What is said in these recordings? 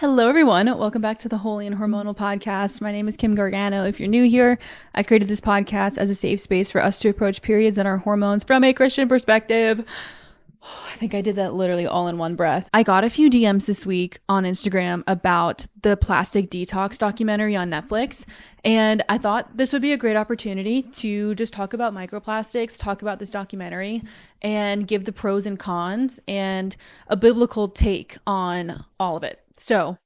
Hello, everyone. Welcome back to the Holy and Hormonal podcast. My name is Kim Gargano. If you're new here, I created this podcast as a safe space for us to approach periods and our hormones from a Christian perspective. I think I did that literally all in one breath. I got a few DMs this week on Instagram about the plastic detox documentary on Netflix. And I thought this would be a great opportunity to just talk about microplastics, talk about this documentary, and give the pros and cons and a biblical take on all of it. So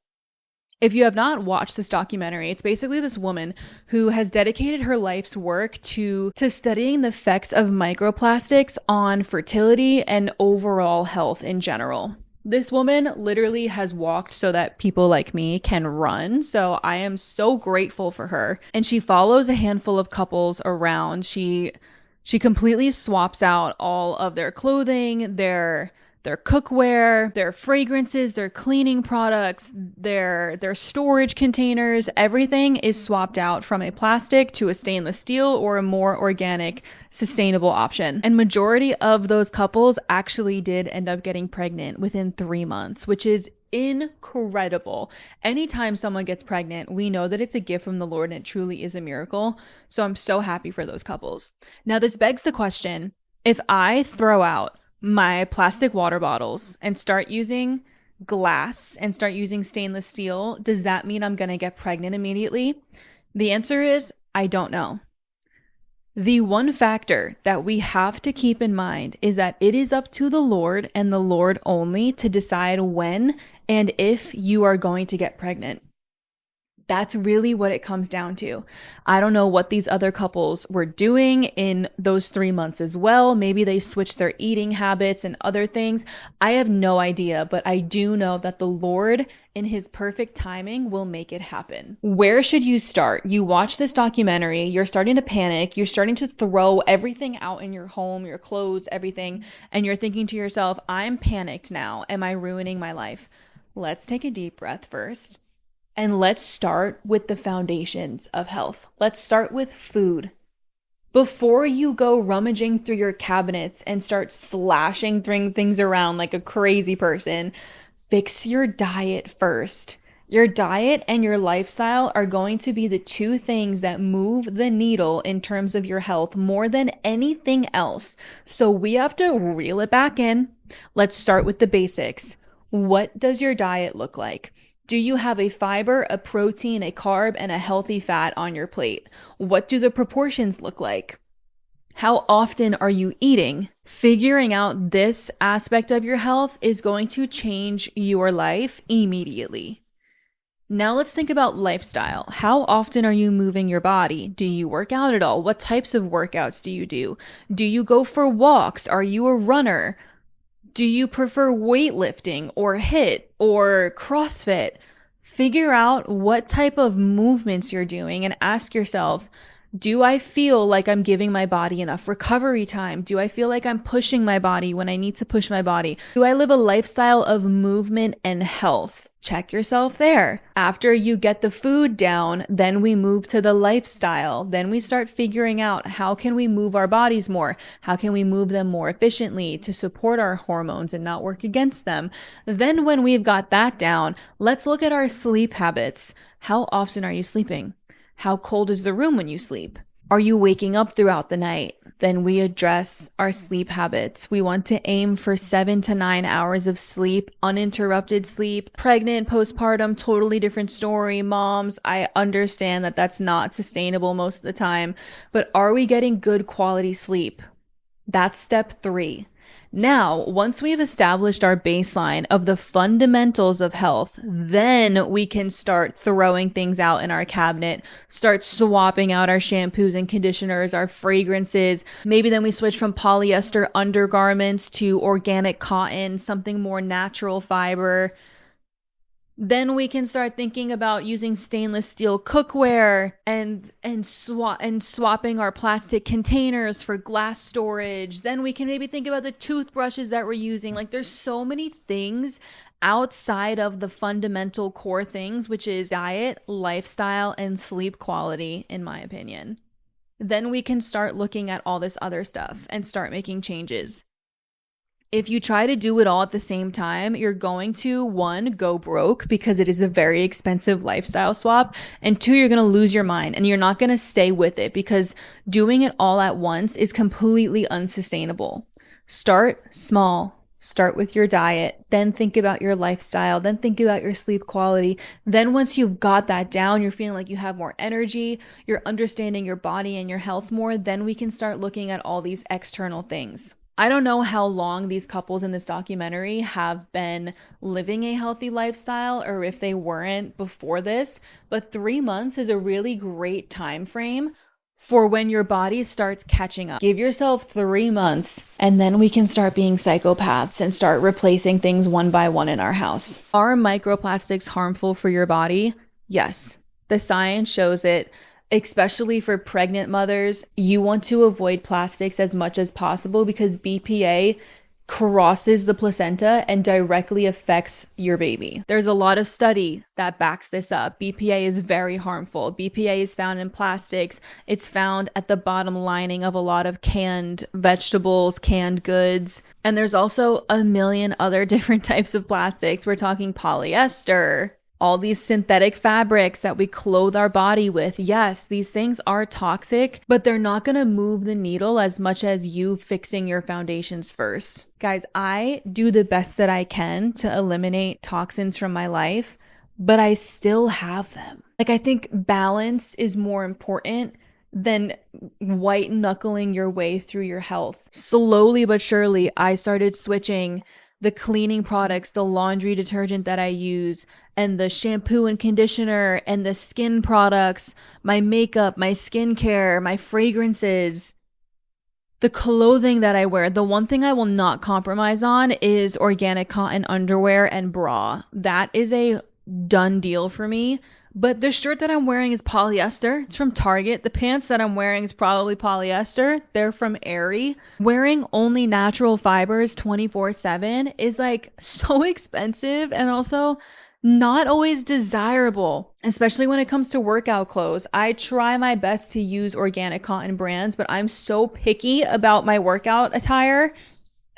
if you have not watched this documentary, it's basically this woman who has dedicated her life's work to studying the effects of microplastics on fertility and overall health in general. This woman literally has walked so that people like me can run. So I am so grateful for her. And she follows a handful of couples around. She completely swaps out all of their clothing, their cookware, their fragrances, their cleaning products, their storage containers. Everything is swapped out from a plastic to a stainless steel or a more organic, sustainable option. And majority of those couples actually did end up getting pregnant within 3 months, which is incredible. Anytime someone gets pregnant, we know that it's a gift from the Lord and it truly is a miracle. So I'm so happy for those couples. Now, this begs the question, if I throw out my plastic water bottles and start using glass and start using stainless steel, does that mean I'm going to get pregnant immediately? The answer is, I don't know. The one factor that we have to keep in mind is that it is up to the Lord and the Lord only to decide when and if you are going to get pregnant. That's really what it comes down to. I don't know what these other couples were doing in those 3 months as well. Maybe they switched their eating habits and other things. I have no idea, but I do know that the Lord in his perfect timing will make it happen. Where should you start? You watch this documentary, you're starting to panic, you're starting to throw everything out in your home, your clothes, everything, and you're thinking to yourself, I'm panicked now. Am I ruining my life? Let's take a deep breath first. And let's start with the foundations of health. Let's start with food. Before you go rummaging through your cabinets and start slashing things around like a crazy person, fix your diet first. Your diet and your lifestyle are going to be the two things that move the needle in terms of your health more than anything else. So we have to reel it back in. Let's start with the basics. What does your diet look like? Do you have a fiber, a protein, a carb, and a healthy fat on your plate? What do the proportions look like? How often are you eating? Figuring out this aspect of your health is going to change your life immediately. Now let's think about lifestyle. How often are you moving your body? Do you work out at all? What types of workouts do you do? Do you go for walks? Are you a runner? Do you prefer weightlifting or HIIT or CrossFit? Figure out what type of movements you're doing and ask yourself, do I feel like I'm giving my body enough recovery time? Do I feel like I'm pushing my body when I need to push my body? Do I live a lifestyle of movement and health? Check yourself there. After you get the food down, then we move to the lifestyle. Then we start figuring out how can we move our bodies more? How can we move them more efficiently to support our hormones and not work against them? Then when we've got that down, let's look at our sleep habits. How often are you sleeping? How cold is the room when you sleep? Are you waking up throughout the night? Then we address our sleep habits. We want to aim for 7 to 9 hours of sleep, uninterrupted sleep. Pregnant, postpartum, totally different story. Moms, I understand that that's not sustainable most of the time, but are we getting good quality sleep? That's step 3. Now, once we've established our baseline of the fundamentals of health, then we can start throwing things out in our cabinet, start swapping out our shampoos and conditioners, our fragrances. Maybe then we switch from polyester undergarments to organic cotton, something more natural fiber. Then we can start thinking about using stainless steel cookware and swapping our plastic containers for glass storage. Then we can maybe think about the toothbrushes that we're using. Like there's so many things outside of the fundamental core things, which is diet, lifestyle, and sleep quality, in my opinion. Then we can start looking at all this other stuff and start making changes. If you try to do it all at the same time, you're going to, one, go broke because it is a very expensive lifestyle swap. And two, you're going to lose your mind and you're not going to stay with it because doing it all at once is completely unsustainable. Start small. Start with your diet, then think about your lifestyle, then think about your sleep quality. Then once you've got that down, you're feeling like you have more energy, you're understanding your body and your health more, then we can start looking at all these external things. I don't know how long these couples in this documentary have been living a healthy lifestyle or if they weren't before this, but 3 months is a really great time frame for when your body starts catching up. Give yourself 3 months and then we can start being psychopaths and start replacing things one by one in our house. Are microplastics harmful for your body? Yes. The science shows it. Especially for pregnant mothers, you want to avoid plastics as much as possible because BPA crosses the placenta and directly affects your baby. There's a lot of study that backs this up. BPA is very harmful. BPA is found in plastics. It's found at the bottom lining of a lot of canned vegetables, canned goods. And there's also a million other different types of plastics. We're talking polyester, all these synthetic fabrics that we clothe our body with. Yes, these things are toxic, but they're not going to move the needle as much as you fixing your foundations first. Guys, I do the best that I can to eliminate toxins from my life, but I still have them. Like, I think balance is more important than white knuckling your way through your health. Slowly but surely, I started switching the cleaning products, the laundry detergent that I use, and the shampoo and conditioner, and the skin products, my makeup, my skincare, my fragrances, the clothing that I wear. The one thing I will not compromise on is organic cotton underwear and bra. That is a done deal for me. But the shirt that I'm wearing is polyester. It's from Target. The pants that I'm wearing is probably polyester. They're from Aerie. Wearing only natural fibers 24/7 is like so expensive and also not always desirable, especially when it comes to workout clothes. I try my best to use organic cotton brands, but I'm so picky about my workout attire.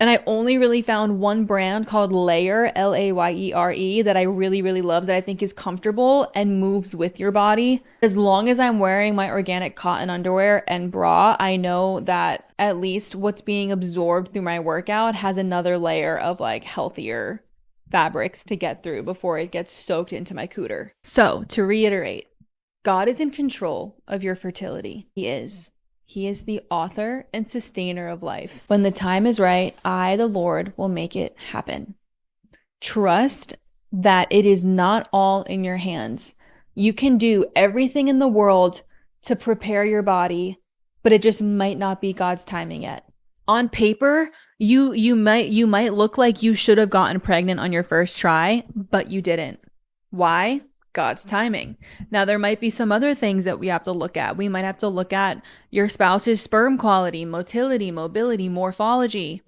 And I only really found one brand called Layer, Layere, that I really, really love, that I think is comfortable and moves with your body. As long as I'm wearing my organic cotton underwear and bra, I know that at least what's being absorbed through my workout has another layer of like healthier fabrics to get through before it gets soaked into my cooter. So to reiterate, God is in control of your fertility. He is. He is the author and sustainer of life. When the time is right, I, the Lord, will make it happen. Trust that it is not all in your hands. You can do everything in the world to prepare your body, but it just might not be God's timing yet. On paper, you might look like you should have gotten pregnant on your first try, but you didn't. Why? God's timing. Now, there might be some other things that we have to look at. We might have to look at your spouse's sperm quality, motility, mobility, morphology.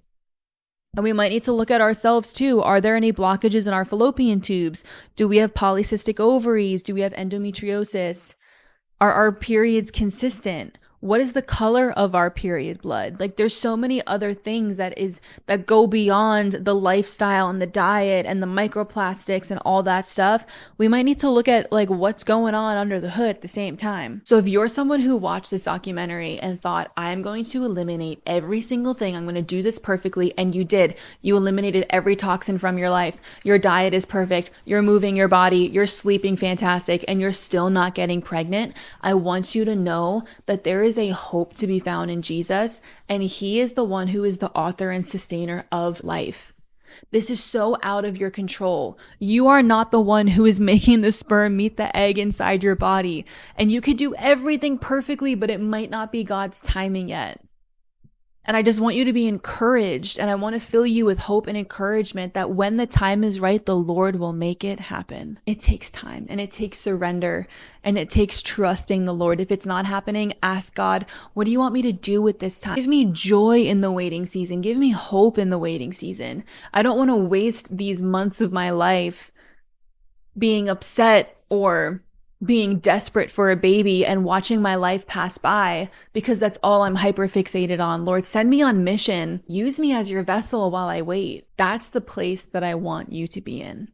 And we might need to look at ourselves too. Are there any blockages in our fallopian tubes? Do we have polycystic ovaries? Do we have endometriosis? Are our periods consistent? What is the color of our period blood? Like, there's so many other things that go beyond the lifestyle and the diet and the microplastics and all that stuff. We might need to look at like what's going on under the hood at the same time. So if you're someone who watched this documentary and thought, I'm going to eliminate every single thing, I'm going to do this perfectly, and you did, you eliminated every toxin from your life, your diet is perfect, you're moving your body, you're sleeping fantastic, and you're still not getting pregnant, I want you to know that there is a hope to be found in Jesus, and he is the one who is the author and sustainer of life. This is so out of your control. You are not the one who is making the sperm meet the egg inside your body, and you could do everything perfectly, but it might not be God's timing yet. And I just want you to be encouraged, and I want to fill you with hope and encouragement that when the time is right, the Lord will make it happen. It takes time, and it takes surrender, and it takes trusting the Lord. If it's not happening, ask God, what do you want me to do with this time? Give me joy in the waiting season. Give me hope in the waiting season. I don't want to waste these months of my life being upset or being desperate for a baby and watching my life pass by because that's all I'm hyper fixated on. Lord, send me on mission. Use me as your vessel while I wait. That's the place that I want you to be in.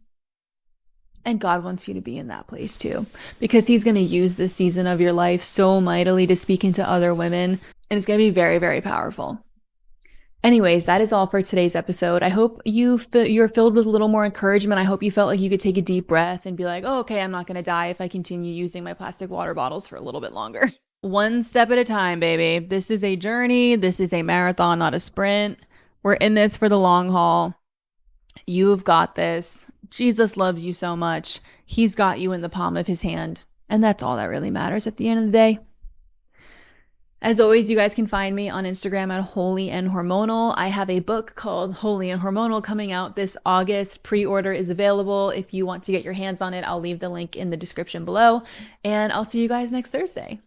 And God wants you to be in that place too, because he's going to use this season of your life so mightily to speak into other women. And it's going to be very, very powerful. Anyways, that is all for today's episode. I hope you're filled with a little more encouragement. I hope you felt like you could take a deep breath and be like, oh, okay, I'm not going to die if I continue using my plastic water bottles for a little bit longer. One step at a time, baby. This is a journey. This is a marathon, not a sprint. We're in this for the long haul. You've got this. Jesus loves you so much. He's got you in the palm of his hand. And that's all that really matters at the end of the day. As always, you guys can find me on Instagram at holyandhormonal. I have a book called Holy and Hormonal coming out this August. Pre-order is available. If you want to get your hands on it, I'll leave the link in the description below. And I'll see you guys next Thursday.